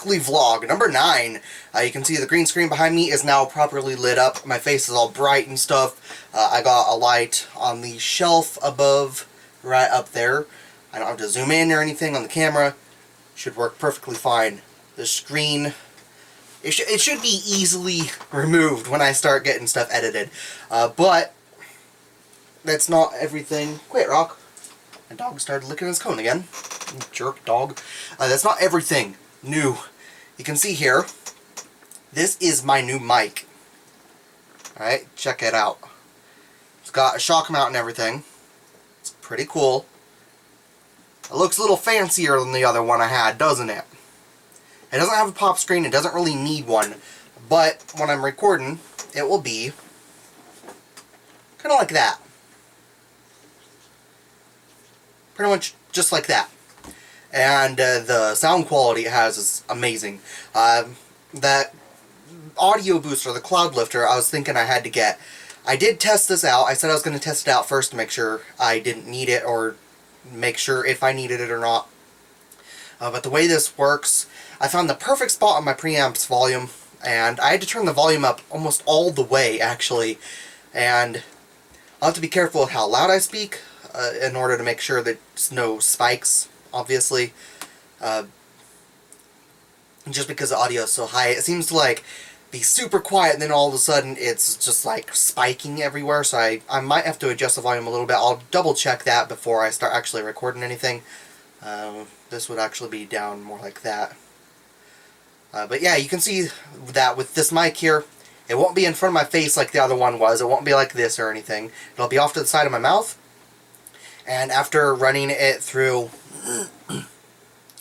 weekly vlog, number 9. You can see the green screen behind me is now properly lit up. My face is all bright and stuff. I got a light on the shelf above, right up there. I don't have to zoom in or anything on the camera. Should work perfectly fine. The screen, it should be easily removed when I start getting stuff edited. But that's not everything. Quit, Rock. My dog started licking his cone again. Jerk dog. That's not everything new. You can see here, this is my new mic. Alright, check it out. It's got a shock mount and everything. It's pretty cool. It looks a little fancier than the other one I had, doesn't it? It doesn't have a pop screen, it doesn't really need one. But when I'm recording, it will be kind of like that. Pretty much just like that. And the sound quality it has is amazing. That audio booster, the cloud lifter, I was thinking I had to get. I did test this out. I said I was going to test it out first to make sure I didn't need it, or make sure if I needed it or not. But the way this works, I found the perfect spot on my preamp's volume, and I had to turn the volume up almost all the way, actually. And I'll have to be careful with how loud I speak, in order to make sure there's no spikes, obviously. Just because the audio is so high, it seems to like be super quiet, and then all of a sudden it's just like spiking everywhere, so I might have to adjust the volume a little bit. I'll double check that before I start actually recording anything. This would actually be down more like that. But yeah, you can see that with this mic here, it won't be in front of my face like the other one was. It won't be like this or anything. It'll be off to the side of my mouth. And after running it through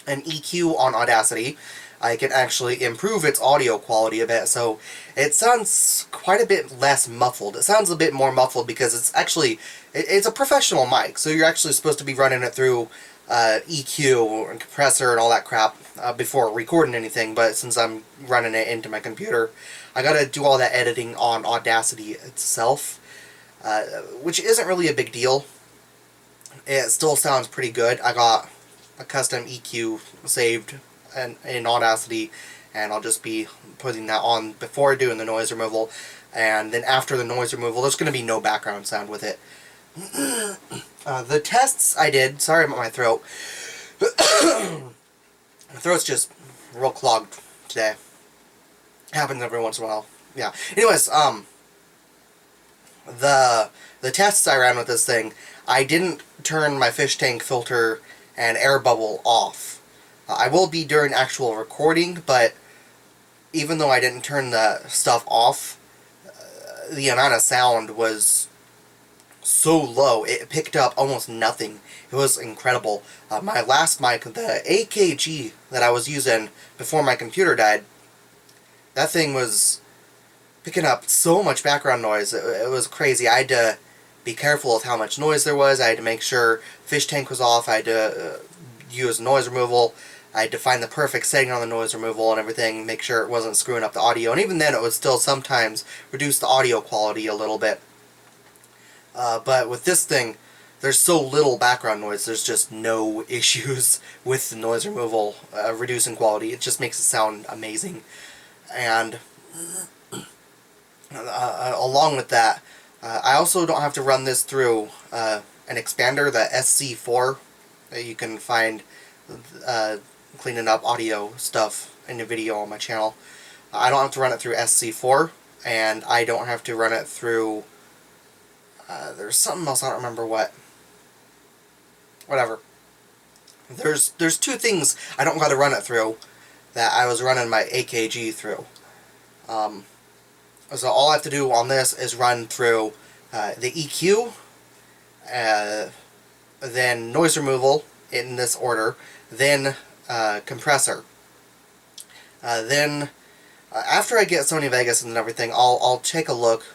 an EQ on Audacity, I can actually improve its audio quality a bit, so it sounds quite a bit less muffled. It sounds a bit more muffled because it's actually, it's a professional mic, so you're actually supposed to be running it through EQ and compressor and all that crap before recording anything, but since I'm running it into my computer, I gotta do all that editing on Audacity itself, which isn't really a big deal. It still sounds pretty good. I got a custom EQ saved in Audacity, and I'll just be putting that on before doing the noise removal, and then after the noise removal there's going to be no background sound with it. The tests I did, sorry about my throat. My throat's just real clogged today. Happens every once in a while. Yeah. Anyways, the tests I ran with this thing, I didn't turn my fish tank filter and air bubble off. I will be during actual recording, but even though I didn't turn the stuff off, the amount of sound was so low. It picked up almost nothing. It was incredible. My last mic, the AKG that I was using before my computer died, that thing was picking up so much background noise. It was crazy. I had to be careful with how much noise there was. I had to make sure fish tank was off. I had to use noise removal. I had to find the perfect setting on the noise removal and everything, make sure it wasn't screwing up the audio. And even then, it would still sometimes reduce the audio quality a little bit. But with this thing, there's so little background noise, there's just no issues with the noise removal reducing quality. It just makes it sound amazing. And along with that, I also don't have to run this through an expander, the SC4 that you can find cleaning up audio stuff in the video on my channel. I don't have to run it through SC4, and I don't have to run it through there's something else, I don't remember what. Whatever. There's two things I don't got to run it through that I was running my AKG through. So all I have to do on this is run through the EQ, then noise removal in this order, then compressor. Then after I get Sony Vegas and everything, I'll take a look.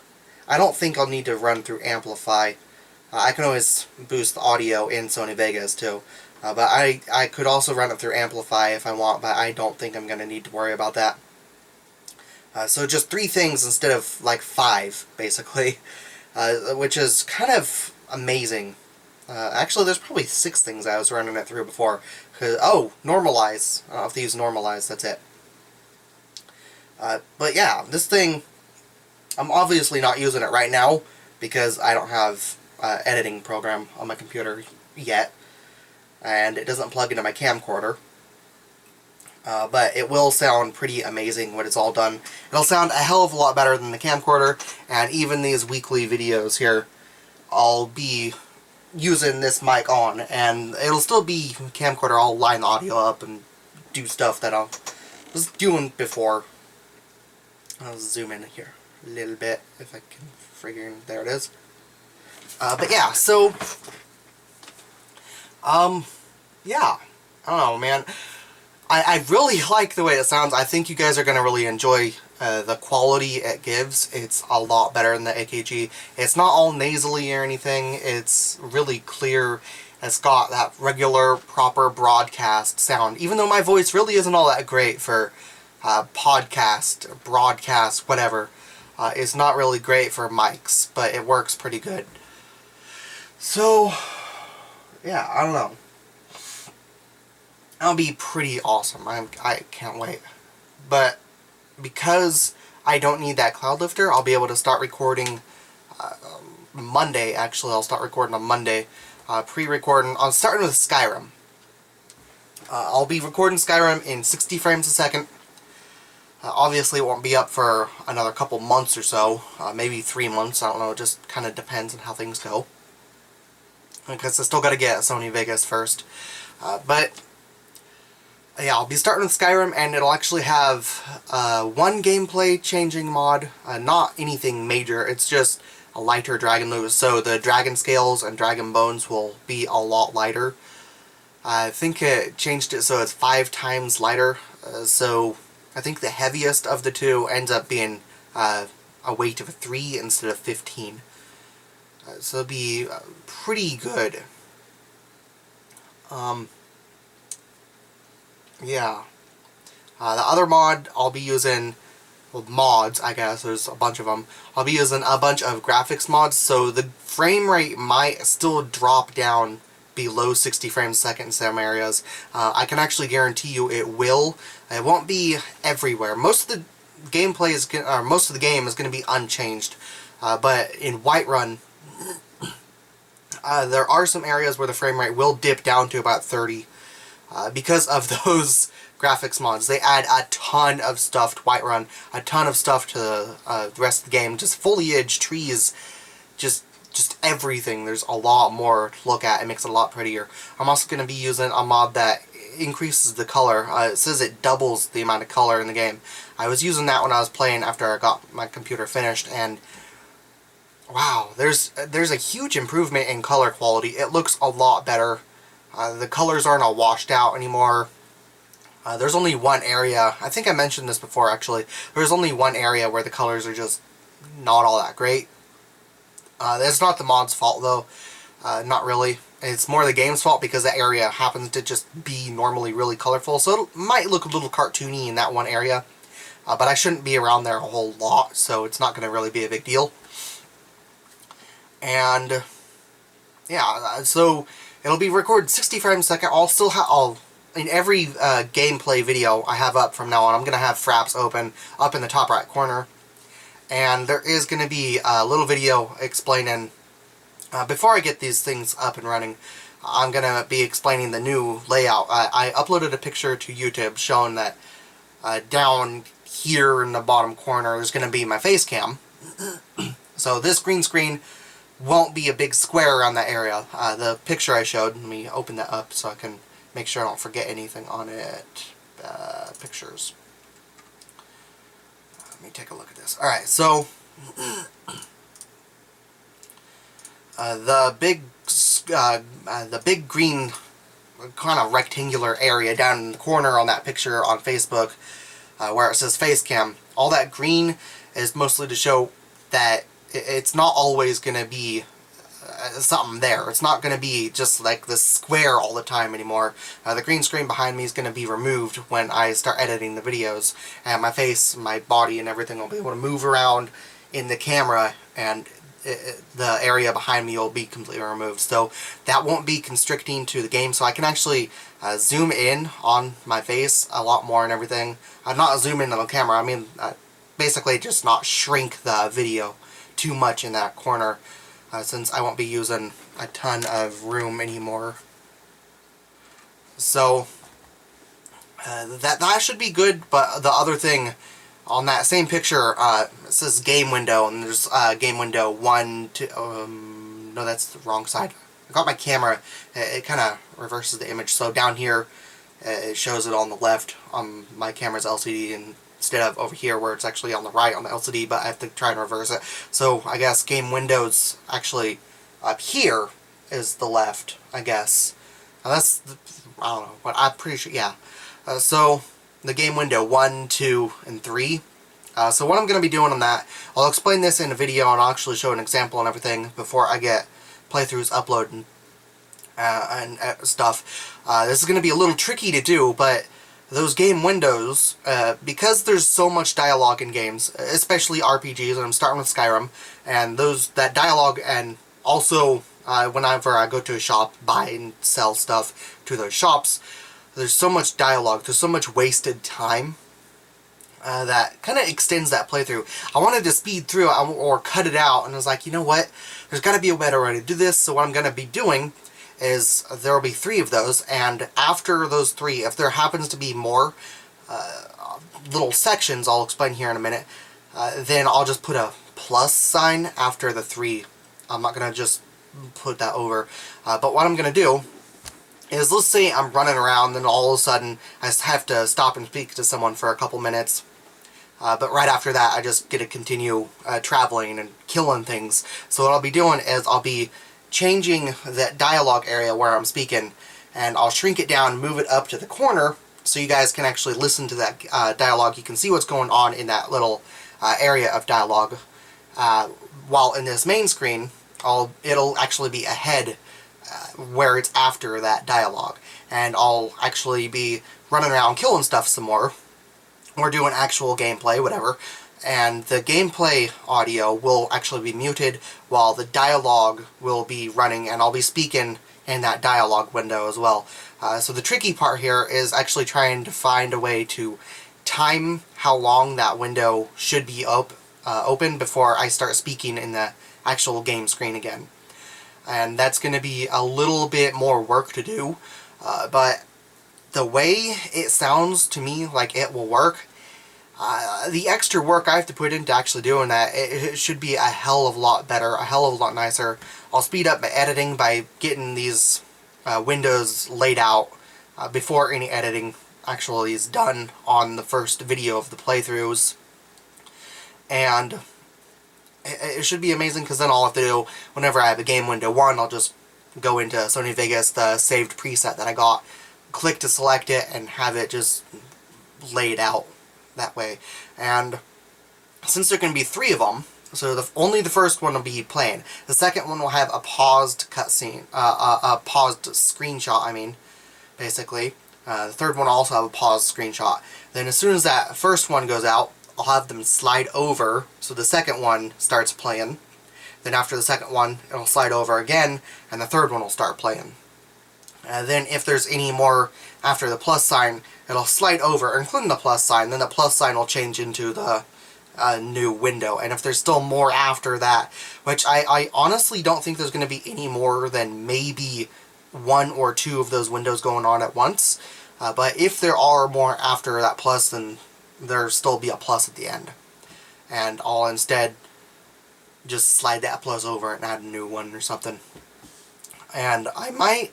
I don't think I'll need to run through Amplify. I can always boost the audio in Sony Vegas too. But I could also run it through Amplify if I want, but I don't think I'm going to need to worry about that. So just 3 things instead of like 5, basically, which is kind of amazing. Actually, there's probably 6 things I was running it through before. Oh, normalize. I don't have to use normalize, that's it. But yeah, this thing, I'm obviously not using it right now because I don't have editing program on my computer yet, and it doesn't plug into my camcorder. But it will sound pretty amazing when it's all done. It'll sound a hell of a lot better than the camcorder, and even these weekly videos here, I'll be using this mic on, and it'll still be camcorder. I'll line the audio up and do stuff that I was doing before. I'll zoom in here a little bit if I can figure. There it is. But yeah, so yeah, I don't know, man. I really like the way it sounds. I think you guys are gonna really enjoy the quality it gives. It's a lot better than the AKG. It's not all nasally or anything. It's really clear. It's got that regular, proper broadcast sound. Even though my voice really isn't all that great for podcast, broadcast, whatever. It's not really great for mics, but it works pretty good. So, yeah, I don't know. That'll be pretty awesome. I can't wait. But because I don't need that cloud lifter, I'll be able to start recording Monday. Actually, I'll start recording on Monday. Pre-recording. I'm starting with Skyrim. I'll be recording Skyrim in 60 frames a second. Obviously, it won't be up for another couple months or so. Maybe 3 months. I don't know. It just kind of depends on how things go. Because I still got to get Sony Vegas first. But yeah, I'll be starting with Skyrim, and it'll actually have one gameplay changing mod. Not anything major. It's just a lighter dragon loot. So the dragon scales and dragon bones will be a lot lighter. I think it changed it so it's 5 times lighter. So I think the heaviest of the two ends up being a weight of 3 instead of 15. So it'll be pretty good. Yeah. The other mod I'll be using, well, mods, I guess, there's a bunch of them. I'll be using a bunch of graphics mods, so the frame rate might still drop down below 60 frames a second in some areas. I can actually guarantee you it will. It won't be everywhere. Most of the gameplay is, or most of the game is going to be unchanged. But in Whiterun, there are some areas where the frame rate will dip down to about 30. Because of those graphics mods. They add a ton of stuff to Whiterun, a ton of stuff to the rest of the game. Just foliage, trees, just everything. There's a lot more to look at. It makes it a lot prettier. I'm also going to be using a mod that increases the color. It says it doubles the amount of color in the game. I was using that when I was playing after I got my computer finished, and wow, there's a huge improvement in color quality. It looks a lot better. The colors aren't all washed out anymore. There's only one area, I think I mentioned this before actually, there's only one area where the colors are just not all that great. That's not the mod's fault though, not really. It's more the game's fault because that area happens to just be normally really colorful, so it might look a little cartoony in that one area. But I shouldn't be around there a whole lot, so it's not going to really be a big deal. And yeah, so it'll be recorded 60 frames a second. I'll still have, in every gameplay video I have up from now on, I'm going to have Fraps open up in the top right corner. And there is going to be a little video explaining, before I get these things up and running, I'm going to be explaining the new layout. I uploaded a picture to YouTube showing that down here in the bottom corner is going to be my face cam. So this green screen won't be a big square around that area. The picture I showed, let me open that up so I can make sure I don't forget anything on it. Pictures. Let me take a look at this. Alright, so the big green kind of rectangular area down in the corner on that picture on Facebook where it says face cam, all that green is mostly to show that it's not always going to be something there. It's not going to be just like this square all the time anymore. The green screen behind me is going to be removed when I start editing the videos, and my face, my body, and everything will be able to move around in the camera, and the area behind me will be completely removed. So that won't be constricting to the game, so I can actually zoom in on my face a lot more and everything. Not zoom in on the camera, I mean basically just not shrink the video too much in that corner, since I won't be using a ton of room anymore. So that should be good. But the other thing on that same picture, it says game window, and there's game window 1, 2, no, that's the wrong side. I got my camera, it kind of reverses the image, so down here it shows it on the left on my camera's LCD, and instead of over here where it's actually on the right on the LCD, but I have to try and reverse it. So I guess game windows actually up here is the left, I guess. That's, I don't know, but I'm pretty sure, yeah. So the game window 1, 2, and 3. So what I'm going to be doing on that, I'll explain this in a video, and I'll actually show an example and everything before I get playthroughs uploaded and stuff. This is going to be a little tricky to do, but those game windows, because there's so much dialogue in games, especially RPGs, and I'm starting with Skyrim, and that dialogue, and also whenever I go to a shop, buy and sell stuff to those shops, there's so much dialogue, there's so much wasted time that kind of extends that playthrough. I wanted to speed through it or cut it out, and I was like, you know what, there's got to be a better way to do this. So what I'm going to be doing is there will be 3 of those, and after those 3, if there happens to be more little sections, I'll explain here in a minute, then I'll just put a plus sign after the 3. I'm not going to just put that over, but what I'm going to do is, let's say I'm running around, and all of a sudden I have to stop and speak to someone for a couple minutes, but right after that I just get to continue traveling and killing things. So what I'll be doing is I'll be changing that dialogue area where I'm speaking, and I'll shrink it down, move it up to the corner, so you guys can actually listen to that dialogue. You can see what's going on in that little area of dialogue, while in this main screen it'll actually be ahead where it's after that dialogue, and I'll actually be running around killing stuff some more, or doing actual gameplay, whatever, and the gameplay audio will actually be muted while the dialogue will be running, and I'll be speaking in that dialogue window as well. So the tricky part here is actually trying to find a way to time how long that window should be open before I start speaking in the actual game screen again. And that's going to be a little bit more work to do, but the way it sounds to me like it will work, the extra work I have to put into actually doing that, it should be a hell of a lot better, a hell of a lot nicer. I'll speed up my editing by getting these windows laid out before any editing actually is done on the first video of the playthroughs, and it should be amazing, because then all I have to do, whenever I have a game window 1, I'll just go into Sony Vegas, the saved preset that I got, click to select it, and have it just laid out that way. And since there can be 3 of them, so only the first one will be playing. The second one will have a paused cutscene, a paused screenshot, I mean, basically. The third one will also have a paused screenshot. Then as soon as that first one goes out, I'll have them slide over, so the second one starts playing. Then after the second one, it'll slide over again, and the third one will start playing. Then if there's any more after the plus sign, it'll slide over, including the plus sign. Then the plus sign will change into the new window. And if there's still more after that, which I honestly don't think there's going to be any more than maybe 1 or 2 of those windows going on at once. But if there are more after that plus, then there'll still be a plus at the end. And I'll instead just slide that plus over and add a new one or something. And I might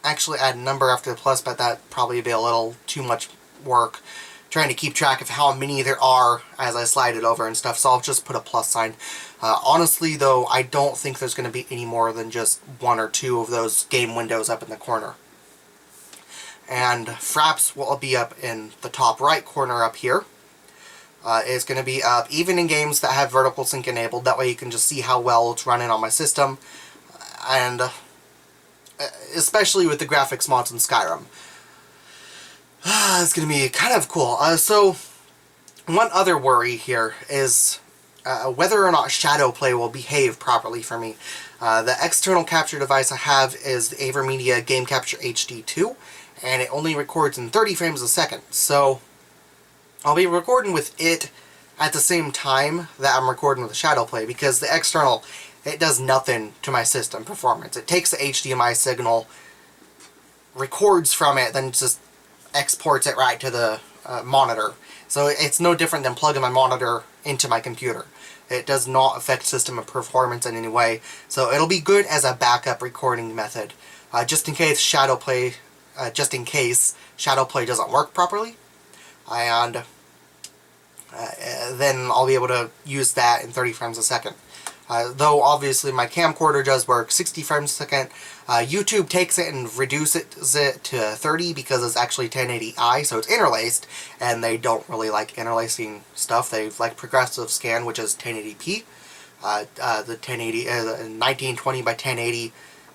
actually add a number after the plus, but that probably be a little too much work trying to keep track of how many there are as I slide it over and stuff, so I'll just put a plus sign. Honestly though, I don't think there's going to be any more than just 1 or 2 of those game windows up in the corner. And Fraps will be up in the top right corner up here. It's going to be up even in games that have vertical sync enabled. That way you can just see how well it's running on my system. And especially with the graphics mods in Skyrim. It's going to be kind of cool. So one other worry here is whether or not Shadowplay will behave properly for me. The external capture device I have is the AVerMedia Game Capture HD2, and it only records in 30 frames a second, so I'll be recording with it at the same time that I'm recording with the Shadowplay, because the external, it does nothing to my system performance. It takes the HDMI signal, records from it, then just exports it right to the monitor. So it's no different than plugging my monitor into my computer. It does not affect system performance in any way, so it'll be good as a backup recording method, just in case Shadowplay doesn't work properly, and then I'll be able to use that in 30 frames a second. Though obviously my camcorder does work 60 frames a second. YouTube takes it and reduces it to 30 because it's actually 1080i, so it's interlaced, and they don't really like interlacing stuff. They like progressive scan, which is 1080p. The 1080 1920 by 1080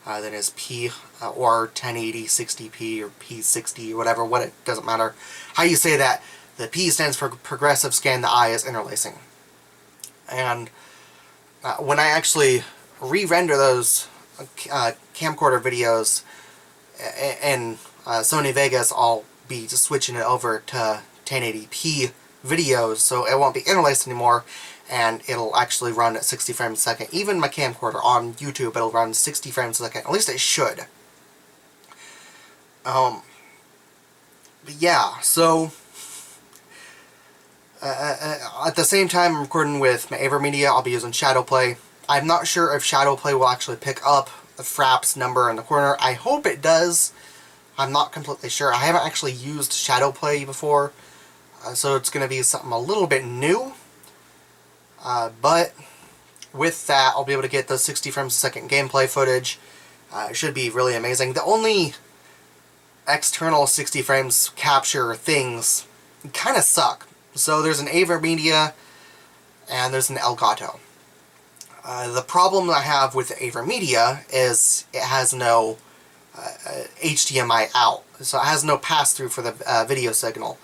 then is P, or 1080 60p or P60 or whatever. It doesn't matter how you say that. The P stands for progressive scan, the I is interlacing. And when I actually re-render those camcorder videos in Sony Vegas, I'll be just switching it over to 1080p videos, so it won't be interlaced anymore, and it'll actually run at 60 frames a second. Even my camcorder on YouTube, it'll run 60 frames a second. At least it should. But yeah, so at the same time I'm recording with my AVerMedia, I'll be using Shadowplay. I'm not sure if Shadowplay will actually pick up the Fraps number in the corner. I hope it does. I'm not completely sure. I haven't actually used Shadowplay before, so it's going to be something a little bit new. But with that, I'll be able to get the 60 frames a second gameplay footage. It should be really amazing. The only external 60 frames capture things kind of suck. So there's an AVerMedia and there's an Elgato. The problem I have with the AVerMedia is it has no HDMI out, so it has no pass-through for the video signal.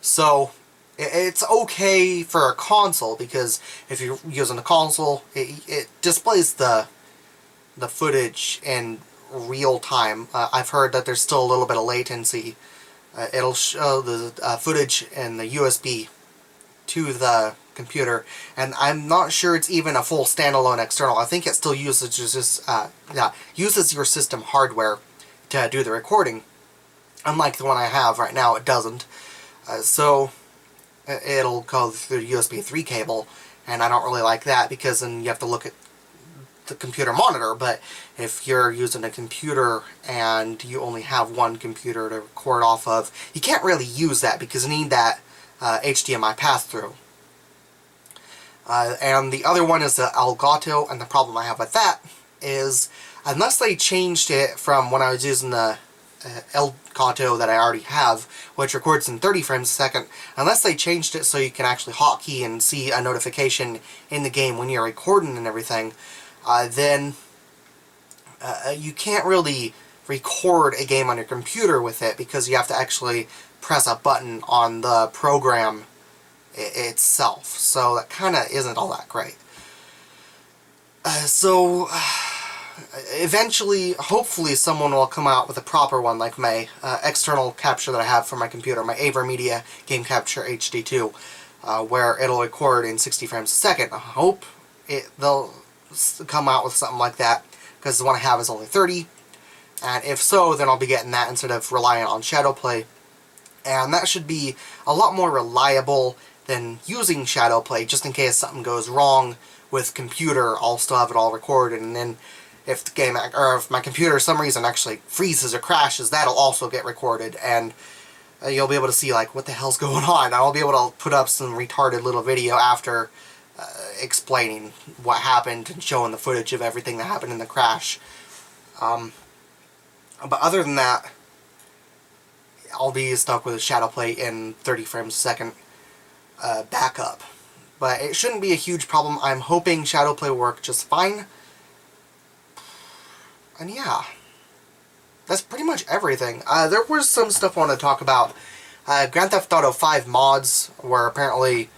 So it's okay for a console, because if you're using a console, it displays the footage in real time. I've heard that there's still a little bit of latency. It'll show the footage in the USB to the computer, and I'm not sure it's even a full standalone external. I think it still uses uses your system hardware to do the recording. Unlike the one I have right now, it doesn't. So it'll go through the USB 3 cable, and I don't really like that, because then you have to look at the computer monitor. But if you're using a computer and you only have one computer to record off of, you can't really use that, because you need that HDMI pass-through. And the other one is the Elgato, and the problem I have with that is, unless they changed it from when I was using the Elgato that I already have, which records in 30 frames a second, unless they changed it so you can actually hotkey and see a notification in the game when you're recording and everything, then you can't really record a game on your computer with it, because you have to actually press a button on the program itself. So that kind of isn't all that great. So eventually, hopefully, someone will come out with a proper one, like my external capture that I have for my computer, my AVerMedia Game Capture HD2, where it'll record in 60 frames a second. I hope they'll come out with something like that, because the one I have is only 30, and if so, then I'll be getting that instead of relying on Shadowplay, and that should be a lot more reliable than using Shadowplay. Just in case something goes wrong with computer, I'll still have it all recorded, and then if the game, or if my computer for some reason actually freezes or crashes, that'll also get recorded, and you'll be able to see, like, what the hell's going on. I'll be able to put up some retarded little video after explaining what happened and showing the footage of everything that happened in the crash. But other than that, I'll be stuck with a Shadowplay in 30 frames a second backup. But it shouldn't be a huge problem. I'm hoping Shadowplay will work just fine. And yeah, that's pretty much everything. There was some stuff I wanted to talk about. Grand Theft Auto 5 mods were apparently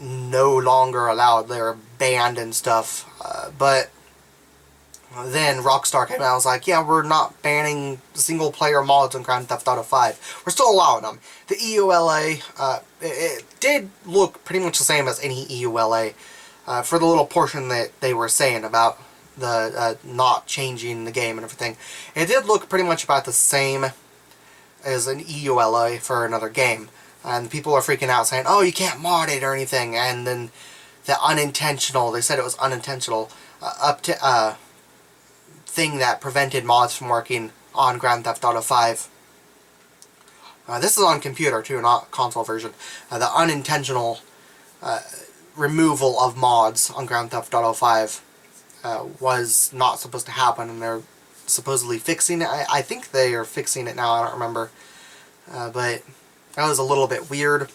no longer allowed. They're banned and stuff. But then Rockstar came out and was like, yeah, we're not banning single-player mods on Grand Theft Auto 5. We're still allowing them. The EULA, it did look pretty much the same as any EULA for the little portion that they were saying about the not changing the game and everything. It did look pretty much about the same as an EULA for another game. And people are freaking out saying, oh, you can't mod it or anything. And then the unintentional, they said it was unintentional, thing that prevented mods from working on Grand Theft Auto 5. This is on computer too, not console version. The unintentional removal of mods on Grand Theft Auto 5 was not supposed to happen, and they're supposedly fixing it. I think they are fixing it now, I don't remember. But that was a little bit weird.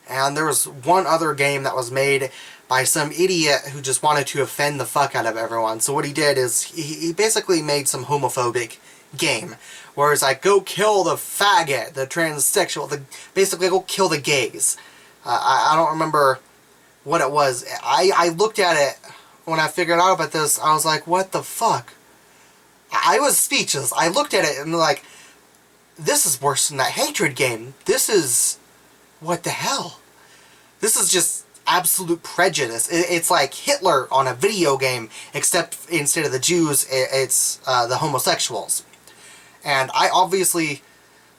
And there was one other game that was made by some idiot who just wanted to offend the fuck out of everyone. So what he did is, he basically made some homophobic game, where it's like, go kill the faggot, the transsexual, basically go kill the gays. I don't remember what it was. I looked at it when I figured out about this. I was like, what the fuck? I was speechless. I looked at it and like, this is worse than that hatred game. This is, what the hell? This is just absolute prejudice. It's like Hitler on a video game, except instead of the Jews, it's the homosexuals. And I obviously,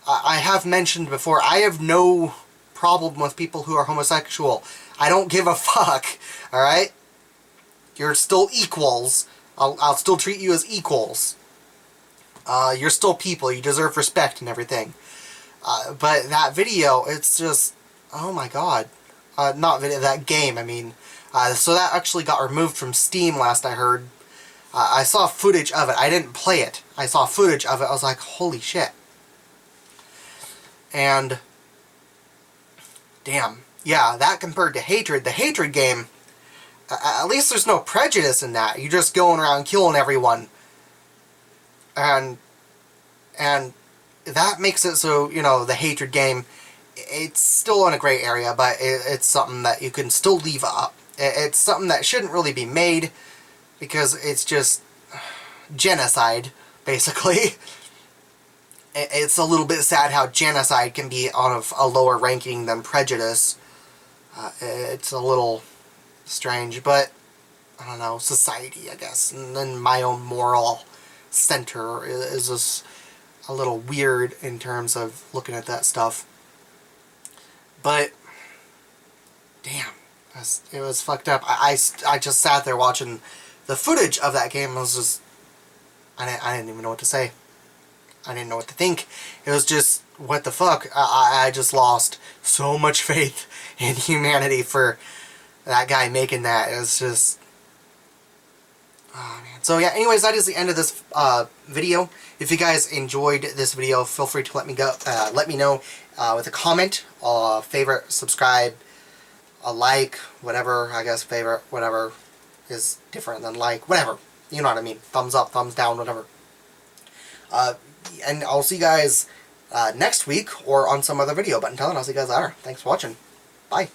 I have mentioned before, I have no problem with people who are homosexual. I don't give a fuck, alright? You're still equals. I'll still treat you as equals. You're still people. You deserve respect and everything. But that video, it's just, oh my god. Not video, that game, I mean. So that actually got removed from Steam last I heard. I saw footage of it. I didn't play it. I saw footage of it. I was like, holy shit. And, damn. Yeah, that compared to Hatred. The Hatred game, at least there's no prejudice in that. You're just going around killing everyone. And that makes it so, you know, the Hatred game, it's still in a gray area, but it's something that you can still leave up. It's something that shouldn't really be made, because it's just genocide, basically. It's a little bit sad how genocide can be of a lower ranking than prejudice. It's a little strange, but, I don't know, society, I guess, and then my own moral center is just a little weird in terms of looking at that stuff. But, damn, it was fucked up. I just sat there watching the footage of that game. I was just, I didn't even know what to say. I didn't know what to think. It was just, what the fuck? I just lost so much faith in humanity for that guy making that. It was just, oh man. So yeah, anyways, that is the end of this video. If you guys enjoyed this video, feel free to let me know with a comment, favorite, subscribe, a like, whatever. I guess favorite, whatever is different than like, whatever. You know what I mean. Thumbs up, thumbs down, whatever. And I'll see you guys next week or on some other video. But until then, I'll see you guys later. Thanks for watching. Bye.